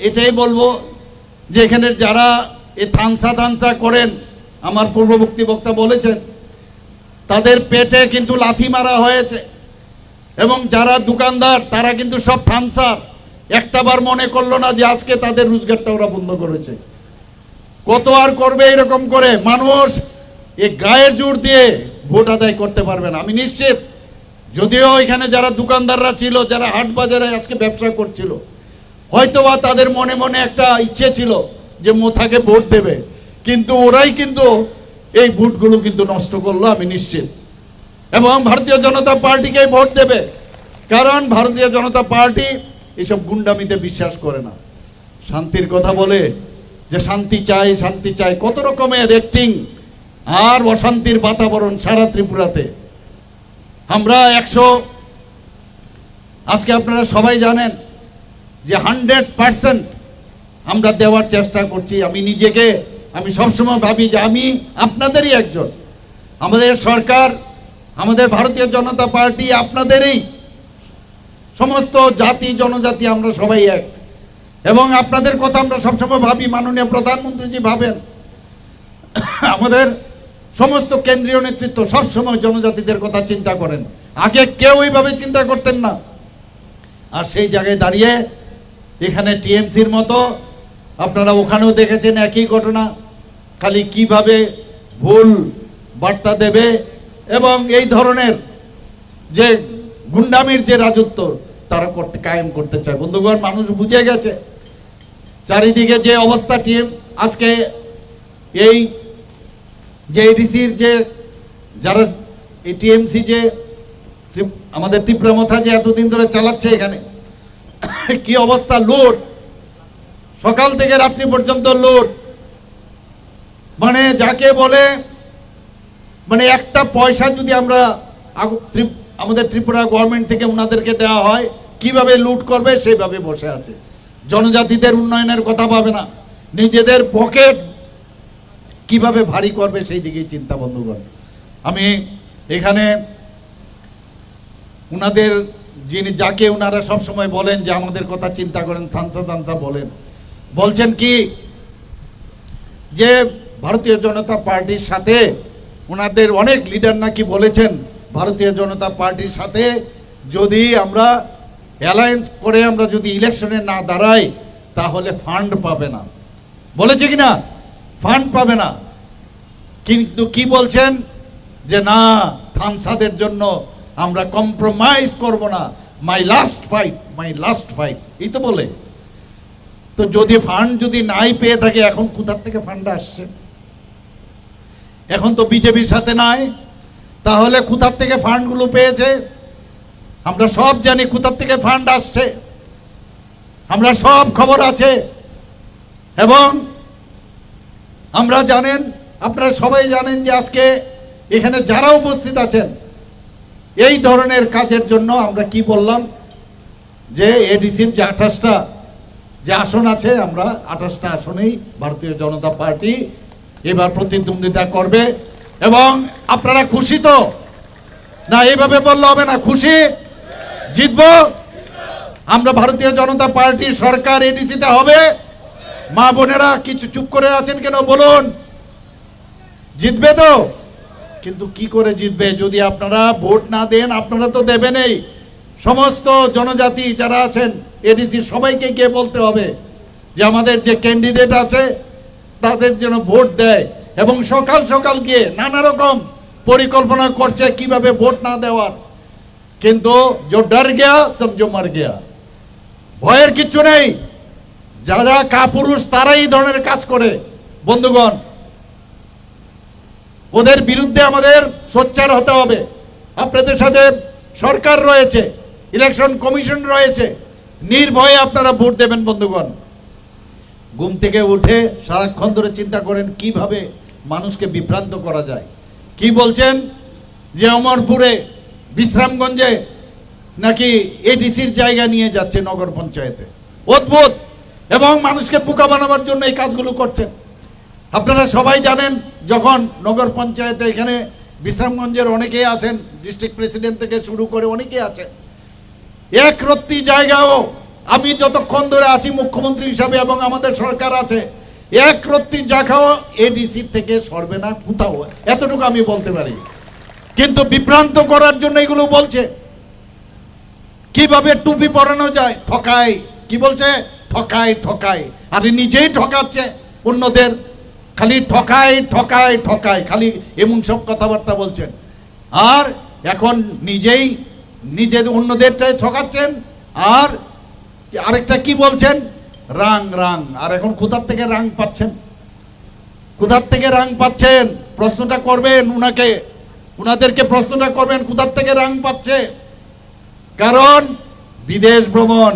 এটাই বলবো যে এখানে যারা এই থামসা করেন, আমার পূর্ববর্তী বক্তা বলেছেন, তাদের পেটে কিন্তু লাথি মারা হয়েছে। এবং যারা দোকানদার তারা কিন্তু সব থামসার, একটাবার মনে করলো না যে আজকে তাদের রোজগারটা ওরা বন্ধ করেছে। কত আর করবে এরকম করে? মানুষ এই গায়ের জোর দিয়ে ভোট আদায় করতে পারবে না আমি নিশ্চিত। যদিও এখানে যারা দোকানদাররা ছিল, যারা হাট বাজারে আজকে ব্যবসা করছিল, হয়তোবা তাদের মনে মনে একটা ইচ্ছে ছিল যে মোথাকে ভোট দেবে, কিন্তু ওরাই কিন্তু এই ভোটগুলো কিন্তু নষ্ট করলো আমি নিশ্চিত। এবং ভারতীয় জনতা পার্টিকে ভোট দেবে, কারণ ভারতীয় জনতা পার্টি এসব গুন্ডামিতে বিশ্বাস করে না। শান্তির কথা বলে যে শান্তি চাই শান্তি চাই, কত রকমের অ্যাক্টিং আর অশান্তির বাতাবরণ সারা ত্রিপুরাতে। আমরা 100, আজকে আপনারা সবাই জানেন যে 100% আমরা দেওয়ার চেষ্টা করছি। আমি নিজেকে আমি সবসময় ভাবি যে আমি আপনাদেরই একজন। আমাদের সরকার, আমাদের ভারতীয় জনতা পার্টি আপনাদেরই, সমস্ত জাতি জনজাতি আমরা সবাই এক। এবং আপনাদের কথা আমরা সবসময় ভাবি, মাননীয় প্রধানমন্ত্রীজি ভাবেন, আমাদের সমস্ত কেন্দ্রীয় নেতৃত্ব সবসময় জনজাতিদের কথা চিন্তা করেন। আগে কেউ এইভাবে চিন্তা করতেন না। আর সেই জায়গায় দাঁড়িয়ে এখানে টিএমসির মতো, আপনারা ওখানেও দেখেছেন একই ঘটনা, খালি কিভাবে ভুল বার্তা দেবে এবং এই ধরনের যে গুন্ডামির যে রাজত্ব তারা কায়েম করতে চায়। বন্ধুগণ, মানুষ বুঝে গেছে চারিদিকে যে অবস্থা। আজকে এই যে এডিসির যে যারা এই টিএমসি যে আমাদের তীব্রমথা যে এতদিন ধরে চালাচ্ছে, এখানে কি অবস্থা! লুট, সকাল থেকে রাত্রি পর্যন্ত লুট। মানে যাকে বলে, মানে একটা পয়সা যদি আমরা আমাদের ত্রিপুরা গভর্নমেন্ট থেকে ওনাদেরকে দেওয়া হয়, কিভাবে লুট করবে সেইভাবে বসে আছে। জনজাতিদের উন্নয়নের কথা ভাবে না, নিজেদের পকেট কিভাবে ভারী করবে সেই দিকেই চিন্তা। বন্ধুগণ, আমি এখানে উনাদের যাকে উনারা সবসময় বলেন যে আমাদের কথা চিন্তা করেন, থানসা বলছেন কি যে ভারতীয় জনতা পার্টির সাথে ওনাদের অনেক লিডার নাকি বলেছেন ভারতীয় জনতা পার্টির সাথে যদি আমরা অ্যালায়েন্স করে আমরা যদি ইলেকশনে না দাঁড়াই তাহলে ফান্ড পাবে না। বলেছে কি না? ফান্ড পাবে না। কিন্তু কি বলছেন যে না, থানসাদের জন্য আমরা কম্প্রোমাইজ করব না, মাই লাস্ট ফাইট এই তো বলে। তো যদি ফান্ড যদি নাই পেয়ে থাকে, এখন কোথা থেকে ফান্ড আসছে? এখন তো বিজেপির সাথে নাই, তাহলে কোথা থেকে ফান্ডগুলো পেয়েছে? আমরা সব জানি কোথা থেকে ফান্ড আসছে, আমরা সব খবর আছে। এবং আমরা জানেন, আপনারা সবাই জানেন যে আজকে এখানে যারা উপস্থিত আছেন এই ধরনের কাজের জন্য আমরা কি বললাম যে এডিসির যে 28টা যে আসন আছে, আমরা 28টা আসনেই ভারতীয় জনতা পার্টি এবার প্রতিদ্বন্দ্বিতা করবে। এবং আপনারা খুশি তো? না, এইভাবে বললে হবে না। খুশি? জিতবো আমরা। ভারতীয় জনতা পার্টির সরকার এডিসিতে হবে। মা বোনেরা কিছু চুপ করে আছেন কেন বলুন? জিতবে তো? কিন্তু কি করে জিতবে যদি আপনারা ভোট না দেন? আপনারা তো দেবেনই। সমস্ত জনজাতি যারা আছেন এডিসি সবাইকে গিয়ে বলতে হবে যে আমাদের যে ক্যান্ডিডেট আছে তাদের যেন ভোট দেয়। এবং সকাল সকাল গিয়ে নানা রকম পরিকল্পনা করছে কিভাবে ভোট না দেওয়ার। কিন্তু যে ডর গিয়া সমঝো মর গিয়া, ভয়ের কিচ্ছু নেই। যারা কাপুরুষ তারাই এই ধরনের কাজ করে। বন্ধুগণ, ওদের বিরুদ্ধে আমাদের সোচ্চার হতে হবে। আপনাদের সাথে সরকার রয়েছে, ইলেকশন কমিশন রয়েছে, নির্ভয়ে আপনারা ভোট দেবেন। বন্ধুগণ, ঘুম থেকে উঠে সারাক্ষণ ধরে চিন্তা করেন কিভাবে মানুষকে বিভ্রান্ত করা যায়। কি বলছেন যে অমরপুরে, বিশ্রামগঞ্জে নাকি এডিসির জায়গা নিয়ে যাচ্ছে নগর পঞ্চায়েতে। অদ্ভুত। এবং মানুষকে বোকা বানাবার জন্য এই কাজগুলো করছেন। আপনারা সবাই জানেন, যখন নগর পঞ্চায়েতে এখানে বিশ্রামগঞ্জের অনেকেই আছেন, ডিস্ট্রিক্ট প্রেসিডেন্ট থেকে শুরু করে অনেকেই আছেন, এক রত্তি জায়গাও আমি যতক্ষণ ধরে আছি মুখ্যমন্ত্রী হিসাবে এবং আমাদের সরকার আছে, এক রত্তি জায়গাও এডিসি থেকে সরবে না কোথাও, এতটুকু আমি বলতে পারি। কিন্তু বিভ্রান্ত করার জন্য এগুলো বলছে। কিভাবে টুপি পরানো যায়, ঠকায়, কি বলছে, ঠকায় ঠকায়, আর নিজেই ঠকাচ্ছে অন্যদের, খালি ঠকায় ঠকায় ঠকায়, খালি এমন সব কথাবার্তা বলছেন। আর এখন নিজেই অন্যদেরটাই ঠকাচ্ছেন। আর আরেকটা কি বলছেন, রাং রাং। আর এখন কোথার থেকে রাং পাচ্ছেন, কোথার থেকে রাং পাচ্ছেন? প্রশ্নটা করবেন উনাদেরকে প্রশ্নটা করবেন, কোথার থেকে রাং পাচ্ছে? কারণ বিদেশ ভ্রমণ,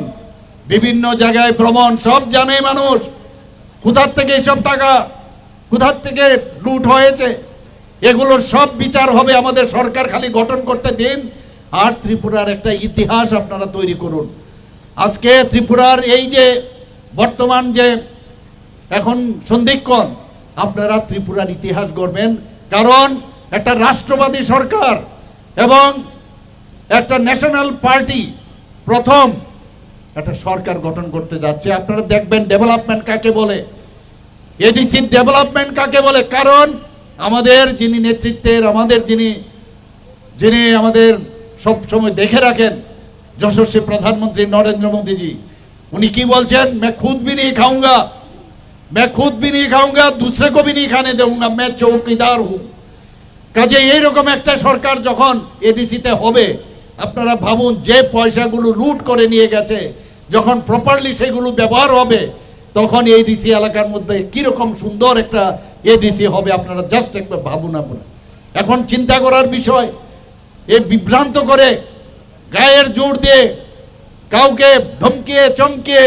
বিভিন্ন জায়গায় ভ্রমণ, সব জানে মানুষ কোথার থেকে এসব টাকা, কোথার থেকে লুট হয়েছে। এগুলোর সব বিচার হবে। আমাদের সরকার খালি গঠন করতে দিন, আর ত্রিপুরার একটা ইতিহাস আপনারা তৈরি করুন। আজকে ত্রিপুরার এই যে বর্তমান যে এখন সন্ধিক্ষণ, আপনারা ত্রিপুরার ইতিহাস গড়বেন। কারণ একটা রাষ্ট্রবাদী সরকার এবং একটা ন্যাশনাল পার্টি প্রথম একটা সরকার গঠন করতে যাচ্ছে। আপনারা দেখবেন ডেভেলপমেন্ট কাকে বলে, এডিসি ডেভেলপমেন্ট কাকে বলে। কারণ আমাদের যিনি নেতৃত্বের, আমাদের যিনি আমাদের সব সময় দেখে রাখেন যশস্বী প্রধানমন্ত্রী নরেন্দ্র মোদীজি, উনি কি বলছেন, मैं खुद भी नहीं खाऊंगा दूसरे को भी नहीं खाने दूंगा, मैं चौकीदार हूं। কাজে এইরকম একটা সরকার যখন এডিসিতে হবে, আপনারা ভাবুন যে পয়সাগুলো লুট করে নিয়ে গেছে, যখন প্রপারলি সেগুলো ব্যবহার হবে, তখন এডিসি এলাকার মধ্যে কিরকম সুন্দর একটা এডিসি হবে, আপনারা জাস্ট একবার ভাবুন। আপনারা এখন চিন্তা করার বিষয়। এ বিভ্রান্ত করে গায়ের জোর দিয়ে কাউকে ধমকিয়ে চমকিয়ে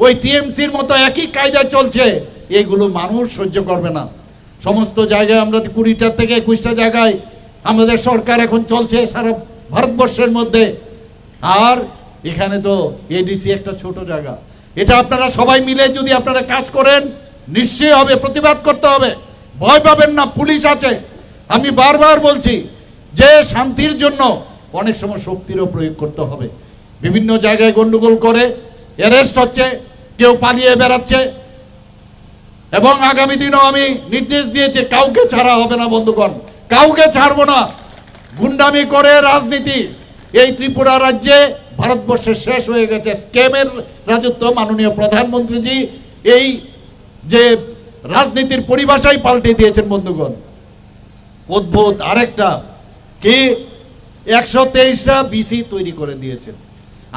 ওই টিএমসির মতো একই কায়দায় চলছে, এইগুলো মানুষ সহ্য করবে না। সমস্ত জায়গায় আমরা 20টা থেকে 21টা জায়গায় আমাদের সরকার এখন চলছে সারা ভারতবর্ষের মধ্যে। আর এখানে তো এডিসি একটা ছোট জায়গা। এটা আপনারা সবাই মিলে যদি আপনারা কাজ করেন, নিশ্চয়ই হবে, প্রতিবাদ করতে হবে, ভয় পাবেন না, পুলিশ আছে। আমি বারবার বলছি যে শান্তির জন্য অনেক সময় শক্তিরও প্রয়োগ করতে হবে। বিভিন্ন জায়গায় গন্ডগোল করে অ্যারেস্ট হচ্ছে, কেউ পালিয়ে বেড়াচ্ছে, এবং আগামী দিনও আমি নির্দেশ দিয়েছি কাউকে ছাড়া হবে না বন্ধুগণ, কাউকে ছাড়বো না। গুন্ডামি করে রাজনীতি এই ত্রিপুরা রাজ্যে ভারতবর্ষে শেষ হয়ে গেছে। স্ক্যামের রাজত্ব। মাননীয় প্রধানমন্ত্রীজি এই যে রাজনীতির পরিভাষাই পাল্টে দিয়েছেন বন্ধুগণ। অদ্ভুত আরেকটা কি, 123টা বিসি তৈরি করে দিয়েছেন।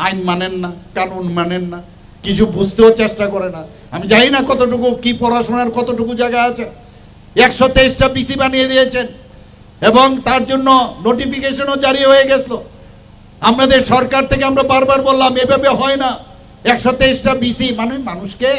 আইন মানেন না, কানুন মানেন না, কিছু বুঝতেও চেষ্টা করে না। আমি জানি না কতটুকু কি পড়াশোনার কতটুকু জায়গা আছে। 123টা বিসি বানিয়ে দিয়েছেন এবং তার জন্য নোটিফিকেশনও জারি হয়ে গেছিল। আমাদের সরকার থেকে আমরা বারবার বললাম এভাবে হয় না। 123টা বিসি মানুষকে